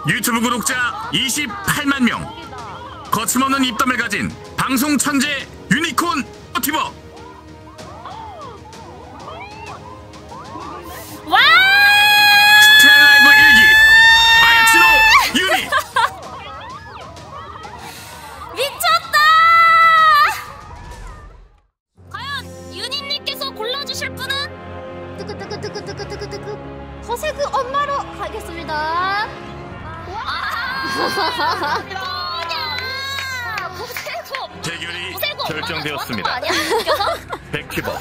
유튜브 구독자 28만 명, 거침없는 입담을 가진 방송 천재 유니콘 버티버. 와! 스텔라이브 1기 아야츠노 유니. 미쳤다! 과연 유니님께서 골라주실 분은? 뜨끄뜨끄뜨끄뜨끄뜨끄뜨끄 허세그 엄마로 하겠습니다. 대결이 결정되었습니다. 백튜버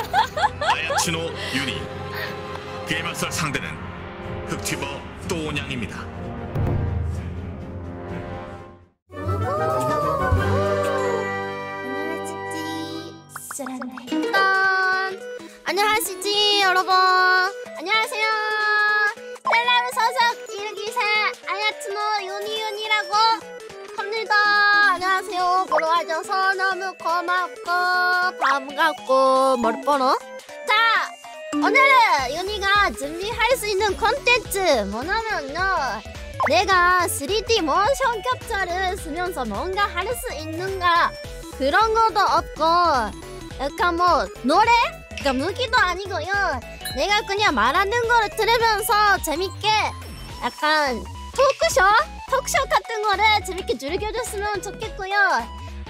아야츠노 유니, 그에 맞설 상대는 흑튜버 또냥입니다. 안녕하시지 여러분. 안녕하세요. 셀라브 소속 1기사 아야츠노 유니라고 합니다. 안녕하세요. 보러 와줘서 너무 고맙고 반갑고 머리번호. 자, 오늘은 유니가 준비할 수 있는 콘텐츠 뭐냐면요, 내가 3D 모션 캡처를 쓰면서 뭔가 할 수 있는가 그런 것도 없고, 약간 뭐 노래? 그러니까 무기도 아니고요, 내가 그냥 말하는 거를 들으면서 재밌게 약간 톡쇼 같은 거를 재밌게 즐겨줬으면 좋겠고요.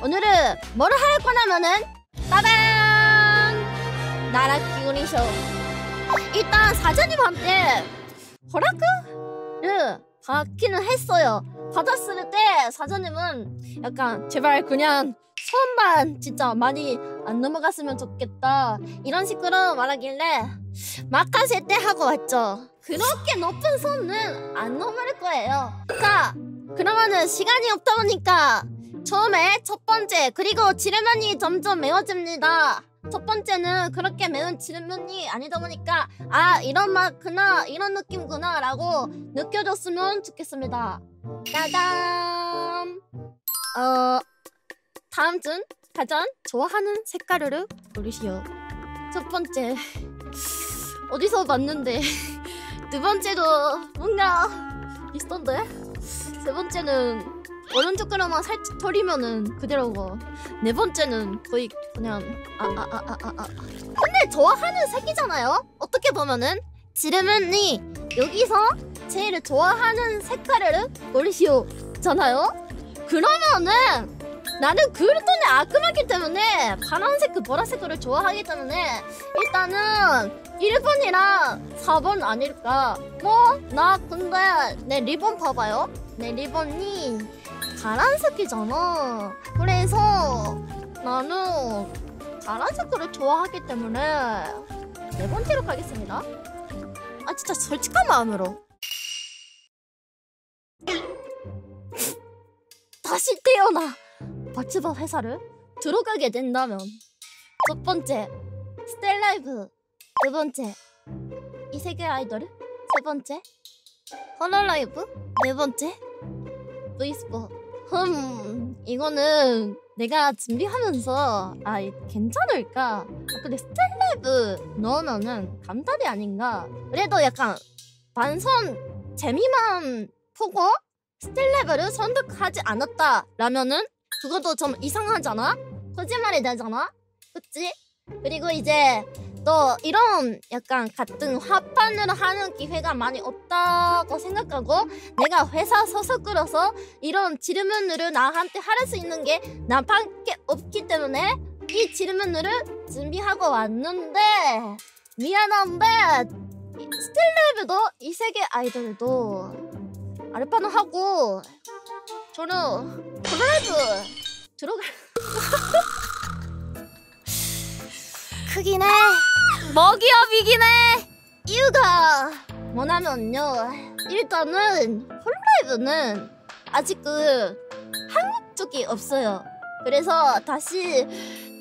오늘은 뭐를 할 거냐면은 빠밤! 나라 기운이쇼. 일단 사장님한테 허락을 받기는 했어요. 받았을 때 사장님은 약간 제발 그냥 손만 진짜 많이 안 넘어갔으면 좋겠다 이런 식으로 말하길래 마카세 때 하고 왔죠. 그렇게 높은 손은 안 넘을 거예요. 자, 그러면은 시간이 없다 보니까 처음에 첫 번째, 그리고 질문이 점점 매워집니다. 첫 번째는 그렇게 매운 질문이 아니다 보니까 아, 이런 맛구나, 이런 느낌구나 라고 느껴졌으면 좋겠습니다. 짜잔! 다음 중 가장 좋아하는 색깔을 고르시오. 첫 번째 어디서 봤는데 두 번째도 뭔가 비슷한데, 세 번째는 오른쪽 거로만 살짝 털리면은 그대로고, 네 번째는 거의 그냥 근데 좋아하는 색이잖아요. 어떻게 보면은 지르면이 여기서 제일 좋아하는 색깔을 고르시오 잖아요. 그러면은 나는 그루톤의 아크마기 때문에 파란색, 보라색을 좋아하기 때문에 일단은 1번이랑 4번 아닐까. 뭐 나 근데 내 리본 봐봐요. 내 리본이 파란색이잖아. 그래서 나는 파란색을 좋아하기 때문에 네 번째로 가겠습니다. 아, 진짜 솔직한 마음으로 다시 태어나 버츠버 회사를 들어가게 된다면 첫 번째 스텔라이브, 두 번째 이 세계 아이돌, 세 번째 홀로라이브, 네 번째 V스포. 이거는 내가 준비하면서 아, 괜찮을까? 근데 스텔라이브 넣으면은 감탄이 아닌가? 그래도 약간 반선 재미만 보고 스텔라이브를 선택하지 않았다 라면은 그것도 좀 이상하잖아? 거짓말이 되잖아? 그치? 그리고 이제 또 이런 약간 같은 합판을 하는 기회가 많이 없다고 생각하고, 내가 회사 소속으로서 이런 질문을 나한테 할 수 있는 게 나밖에 없기 때문에 이 질문을 준비하고 왔는데, 미안한데 스텔라이브도 이 세계 아이돌도 알바는 하고 저는 홀로라이브 들어갈 크긴 해. 먹이업이긴 해. 이유가 뭐냐면요, 일단은 홀로라이브는 아직 한국 쪽이 없어요. 그래서 다시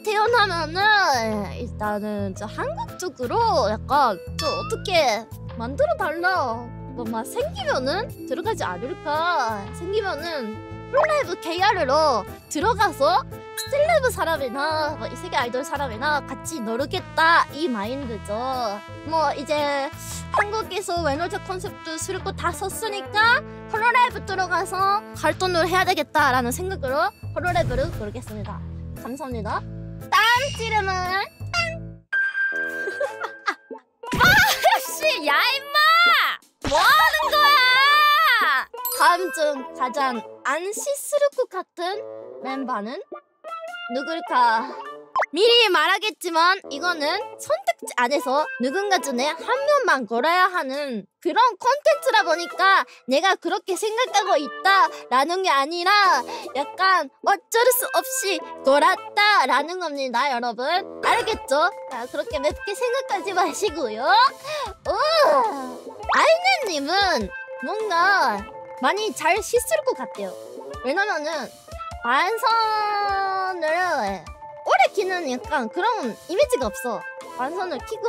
태어나면은 일단은 저 한국 쪽으로 약간 좀 어떻게 만들어 달라, 뭐 막 생기면은 들어가지 않을까, 생기면은 홀라이브 KR로 들어가서 셀레브 사람이나 뭐 이 세계 아이돌 사람이나 같이 놀겠다 이 마인드죠. 뭐 이제 한국에서 웨노즈 콘셉트 수록곡 다 썼으니까 홀로라이브 들어가서 활동을 해야 되겠다라는 생각으로 홀로라이브를 고르겠습니다. 감사합니다. 다음 질문. 씨, 야 임마! 뭐 하는 거야? 다음 중 가장 안 씻을 것 같은 멤버는 누굴까? 미리 말하겠지만 이거는 선택지 안에서 누군가 중에 한 명만 걸어야 하는 그런 콘텐츠라 보니까 내가 그렇게 생각하고 있다라는 게 아니라 약간 어쩔 수 없이 걸었다라는 겁니다, 여러분. 알겠죠? 자, 그렇게 맵게 생각하지 마시고요. 아이네님은 뭔가 많이 잘 씻을 것 같아요. 왜냐면은 반선을 오래 키는 약간 그런 이미지가 없어. 반선을 키고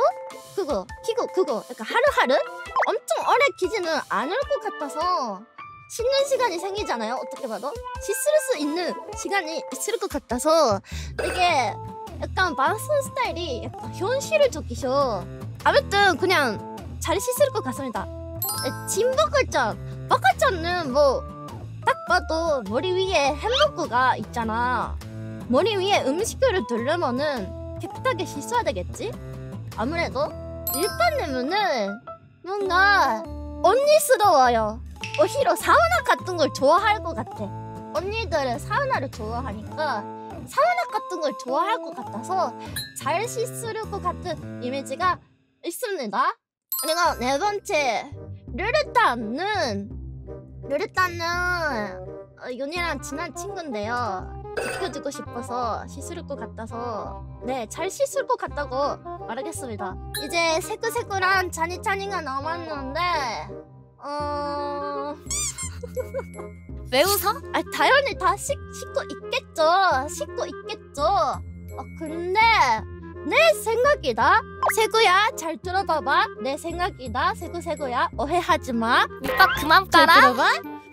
그거 약간 하루하루 엄청 오래 키지는 않을 것 같아서 씻는 시간이 생기잖아요. 어떻게 봐도 씻을 수 있는 시간이 있을 것 같아서 이게 약간 반선 스타일이 약간 현실을 적이셔. 아무튼 그냥 잘 씻을 것 같습니다. 버거짠은 뭐 딱 봐도 머리 위에 햄버거가 있잖아. 머리 위에 음식을 두르면은 깨끗하게 씻어야 되겠지? 아무래도 일반님은 뭔가 언니스러워요. 오히려 사우나 같은 걸 좋아할 것 같아. 언니들은 사우나를 좋아하니까 사우나 같은 걸 좋아할 것 같아서 잘 씻을 것 같은 이미지가 있습니다. 그리고 네 번째, 르르탄은 윤이랑 친한 친구인데요. 지켜주고 싶어서 씻을 것 같아서 네, 잘 씻을 것 같다고 말하겠습니다. 이제 세구세구랑 찬이찬이가 남았는데 왜 웃어? 아, 당연히 다 씻고 있겠죠. 근데 내 생각이다. 세구야, 잘 들어봐봐. 내 생각이다. 세구야, 오해하지 마. 밑밥 그만 잘 깔아. 들어봐.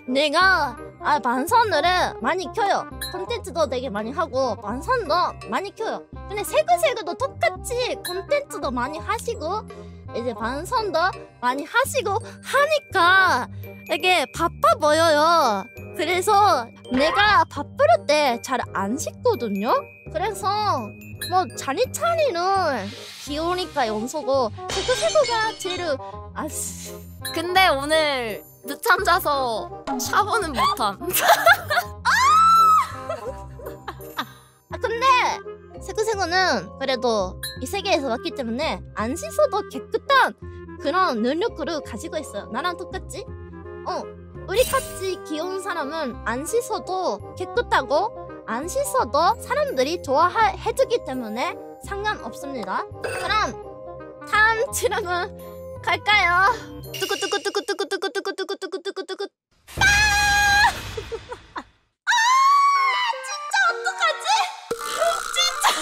내가 만선을 많이 켜요. 콘텐츠도 되게 많이 하고 만선도 많이 켜요. 근데 세구도 똑같이 콘텐츠도 많이 하시고 이제 만선도 많이 하시고 하니까 되게 바빠 보여요. 그래서 내가 바쁠 때 잘 안 씻거든요. 그래서 뭐 찬이는 귀여우니까 염소고 세구가 제일 근데 오늘 늦잠 자서 샤워는 못함. 근데 세구는 그래도 이 세계에서 왔기 때문에 안 씻어도 깨끗한 그런 능력을 가지고 있어요. 나랑 똑같지? 우리 같이 귀여운 사람은 안 씻어도 깨끗하고 안 씻어도 사람들이 좋아해주기 때문에 상관없습니다. 그럼 다음 질문 갈까요? 뚜구뚜구뚜구뚜구뚜구뚜구뚜구뚜구뚜구.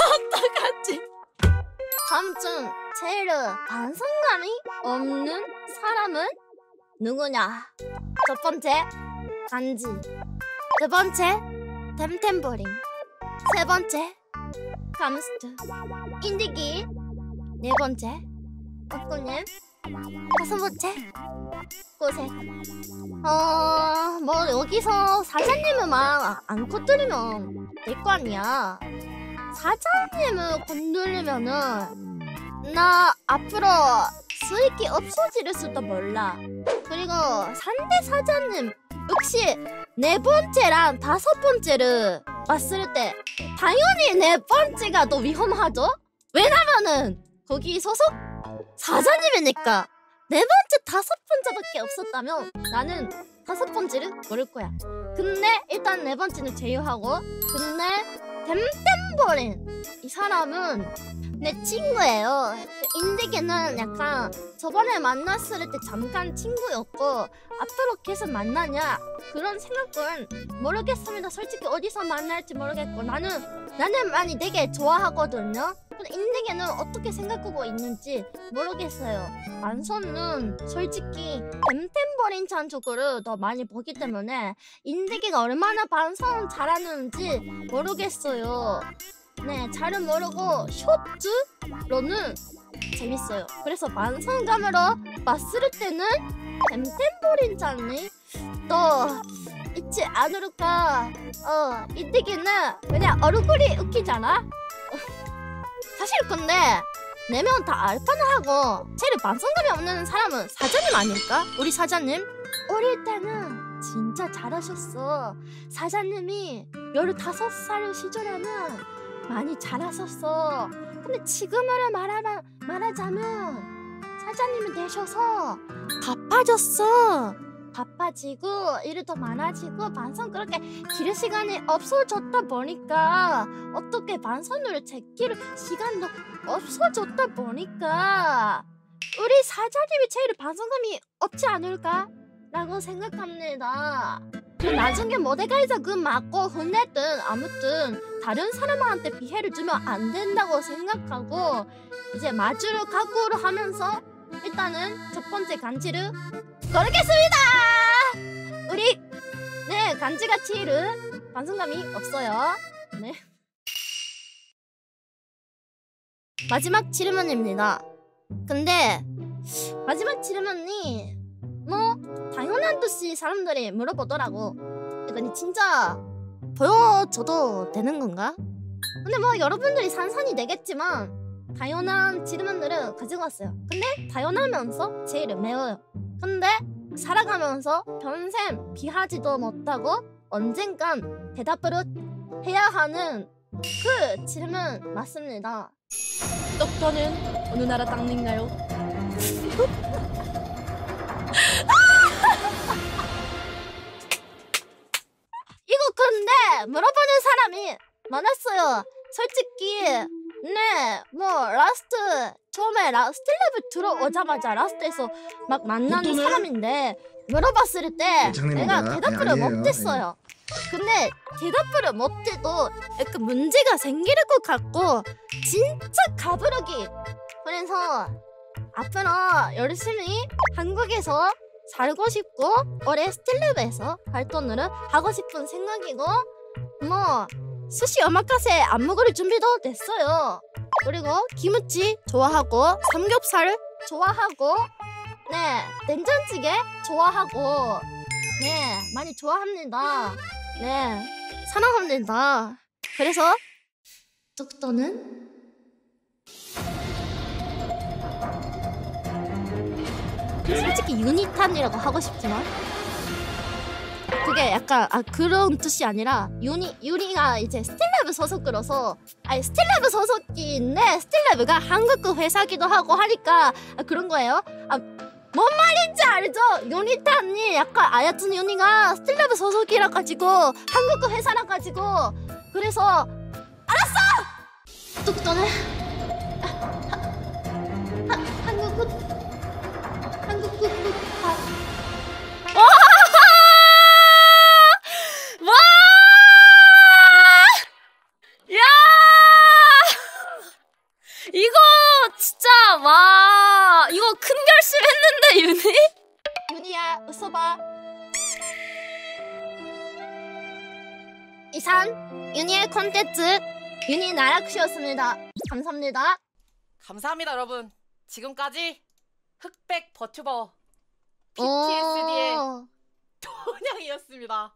어떡하지? 다음 중 제일 반성감이 없는 사람은 누구냐? 첫 번째, 간지. 두 번째, 템템버린. 세 번째, 감스트. 인디기. 네 번째, 덕구님. 다섯 번째, 고색. 뭐 여기서 사장님만 안 건드리면 될 거 아니야. 사장님을 건드리면은 나 앞으로 수익이 없어질 수도 몰라. 그리고 상대 사장님 혹시 네 번째랑 다섯 번째를 봤을 때 당연히 네 번째가 더 위험하죠? 왜냐면은 거기 소속 사장님이니까. 네 번째, 다섯 번째밖에 없었다면 나는 다섯 번째를 고를 거야. 근데 일단 네 번째는 제외하고. 근데 템템버린 이 사람은 내 친구예요. 인디기는 약간 저번에 만났을 때 잠깐 친구였고 앞으로 계속 만나냐 그런 생각은 모르겠습니다. 솔직히 어디서 만날지 모르겠고 나는 많이 되게 좋아하거든요. 근데 인디기는 어떻게 생각하고 있는지 모르겠어요. 만선은 솔직히 템템버린찬 쪽으로 더 많이 보기 때문에 인디기가 얼마나 만선 잘하는지 모르겠어요. 네, 잘은 모르고 쇼트로는 재밌어요. 그래서 만성감으로 봤을 때는 템템버린찬이 더 있지 않을까. 이때기는 왜냐 얼굴이 웃기잖아. 사실 근데 4명 다 알파나하고 제일 만성감이 없는 사람은 사장님 아닐까? 우리 사장님? 어릴 때는 진짜 잘하셨어. 사장님이 15살 시절에는 많이 잘하셨어. 근데 지금으로 말하자면 사장님이 되셔서 바빠졌어. 바빠지고 일이 더 많아지고 반선 그렇게 기를 시간이 없어졌다 보니까 어떻게 반선으로 제끼를 시간도 없어졌다 보니까 우리 사장님이 제일 반성감이 없지 않을까? 라고 생각합니다. 나중에 모델가에서 그 맞고 혼냈든 아무튼 다른 사람한테 피해를 주면 안 된다고 생각하고 이제 마주를 각오로 하면서 일단은 첫 번째 간지를 걸겠습니다. 우리 네 간지가 제일은 반성감이 없어요. 네. 마지막 질문입니다. 근데 마지막 질문이 뭐 당연한 듯이 사람들이 물어보더라고. 이건 진짜 보여줘도 되는 건가? 근데 뭐 여러분들이 산산이 되겠지만 당연한 질문들을 가지고 왔어요. 근데 당연하면서 제일 매워요. 근데 살아가면서 평생 비하지도 못하고 언젠간 대답을 해야 하는 그 질문 맞습니다. doktor는 어느 나라 땅인가요? 이거 근데 물어보는 사람이 많았어요. 솔직히 네, 뭐 라스트 처음에 스틸랩을 들어오자마자 라스트에서 막 만나는 사람인데 물어봤을 때 내가 대답을 못했어요. 근데 대답을 못해도 약간 문제가 생길 것 같고 진짜 가부르기. 그래서 앞으로 열심히 한국에서 살고 싶고 올해 스틸랩에서 활동을 하고 싶은 생각이고 뭐 스시 오마카세 안 먹을 준비도 됐어요. 그리고 김치 좋아하고 삼겹살 좋아하고 네 된장찌개 좋아하고 네 많이 좋아합니다. 네 사랑합니다. 그래서 뚝도는 솔직히 유니탄이라고 하고 싶지만 그게 약간 그런 뜻이 아니라 유니가 이제 스틸랩 소속으로서 아니 스틸랩 소속인데 스틸랩가 한국 회사기도 하고 하니까 그런 거예요. 뭔 말인지 알죠? 유니탄이 약간 아야튼 유니가 스틸랩 소속이라 가지고 한국 회사라 가지고 그래서 알았어! 뚝도는 한국 와! 야! 이거 진짜 와! 이거 큰 결심했는데 유니? 유니야 웃어봐. 이상 유니의 콘텐츠 유니 나락쇼였습니다. 감사합니다. 감사합니다 여러분. 지금까지 흑백 버튜버 PTSD의 토냥이었습니다.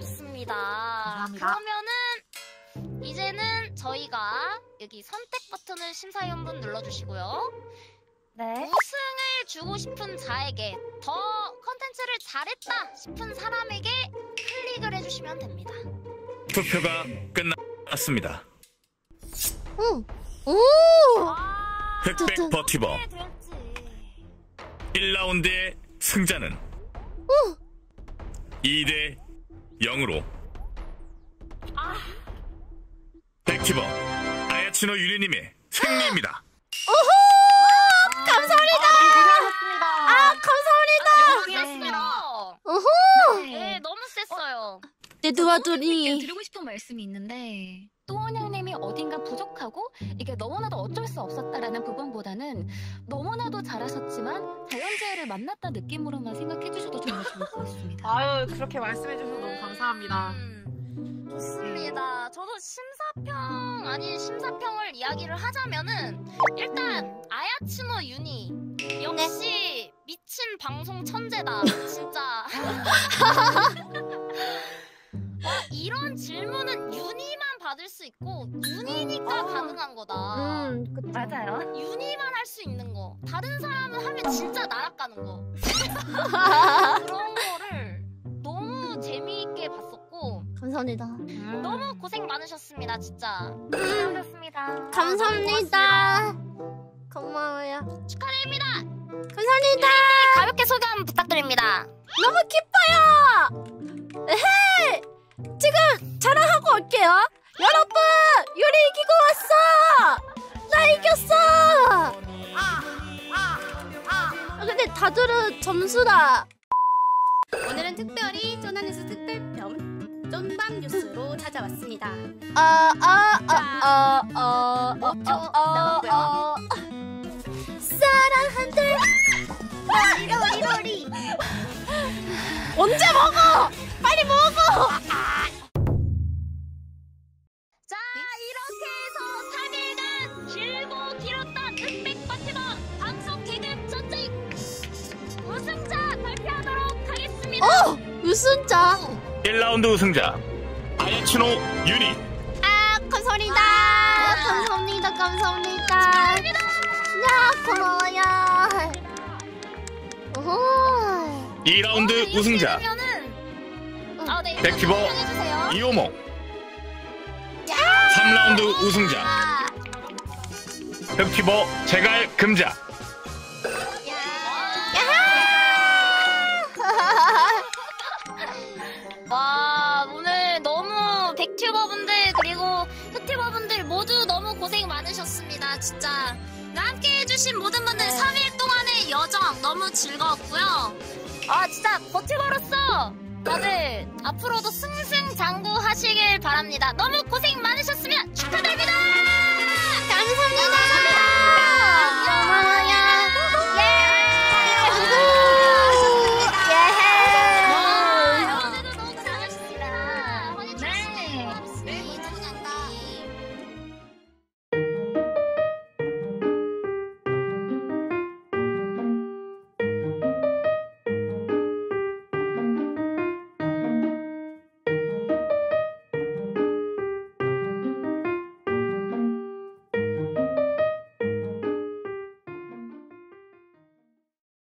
좋습니다. 감사합니다. 그러면은 이제는 저희가 여기 선택 버튼을 심사위원분 눌러주시고요. 네. 우승을 주고 싶은 자에게 더 컨텐츠를 잘했다 싶은 사람에게 클릭을 해주시면 됩니다. 투표가 끝났습니다. 오! 흑백 버티버 1라운드의 승자는 2대 0으로 백티버 아야츠 아야치노 유리님의 승리입니다. 감사합니다. 감사합니다. 셌어요. 오호. 네, 너무 셌어요. 내 도와주니. 드리고 싶은 말씀이 있는데 또원양님이 어딘가 부족하고 이게 너무나도 어쩔 수 없었다라는 부분보다는 너무나도 잘하셨지만 자연재해를 만났다 느낌으로만 생각해 주셔도 정말 좋을 것 같습니다. 아유 그렇게 말씀해 주셔서 너무 감사합니다. 좋습니다. 저도 심사평 아닌 심사평을 이야기를 하자면은 일단 아야츠노 유니 역시 미친 방송 천재다. 진짜. 이런 질문은 유니만 받을 수 있고 유니니까 가능한 거다. 그쵸. 맞아요. 유니만 할 수 있는 거. 다른 사람은 하면 진짜 나락가는 거. 그런 거를 너무 재미있게 봤었고 감사합니다. 너무 고생 많으셨습니다, 진짜. 고생하셨습니다. 감사합니다. 고마워요. 축하드립니다. 감사합니다. 가볍게 소감 부탁드립니다. 너무 기뻐요. 에헤이. 지금 자랑하고 올게요. 여러분, 유리 이기고 왔어. 나 이겼어. 근데 다들은 점수다. 오늘은 특별히 쪼나뉴스 특별편 쫀밤 뉴스로 찾아왔습니다. 사랑한들. 리로리. 언제 먹어? 빨리 먹어. 자, 이렇게 해서 3일간 길고 길었던 흑백 버티버 방송 개그 전쟁 우승자 발표하도록 하겠습니다. 우승자. 1라운드 우승자 아야치노 유니. 감사합니다. 감사합니다. 야, 고마워요. 오호. 2라운드 우승자 네, 백티버 해주세요. 이호모. 3라운드 우승자 흑티버 제갈 금자. 와, 오늘 너무 백튜버분들 그리고 흑튜버분들 모두 너무 고생 많으셨습니다. 진짜 함께 해주신 모든 분들 3일 동안의 여정 너무 즐거웠고요. 진짜 버튜버로서 다들 앞으로도 승승장구하시길 바랍니다. 너무 고생 많으셨으면 축하드립니다. 감사합니다. 고마워요. 여러분들도 너무 잘하셨습니다. 네. 네.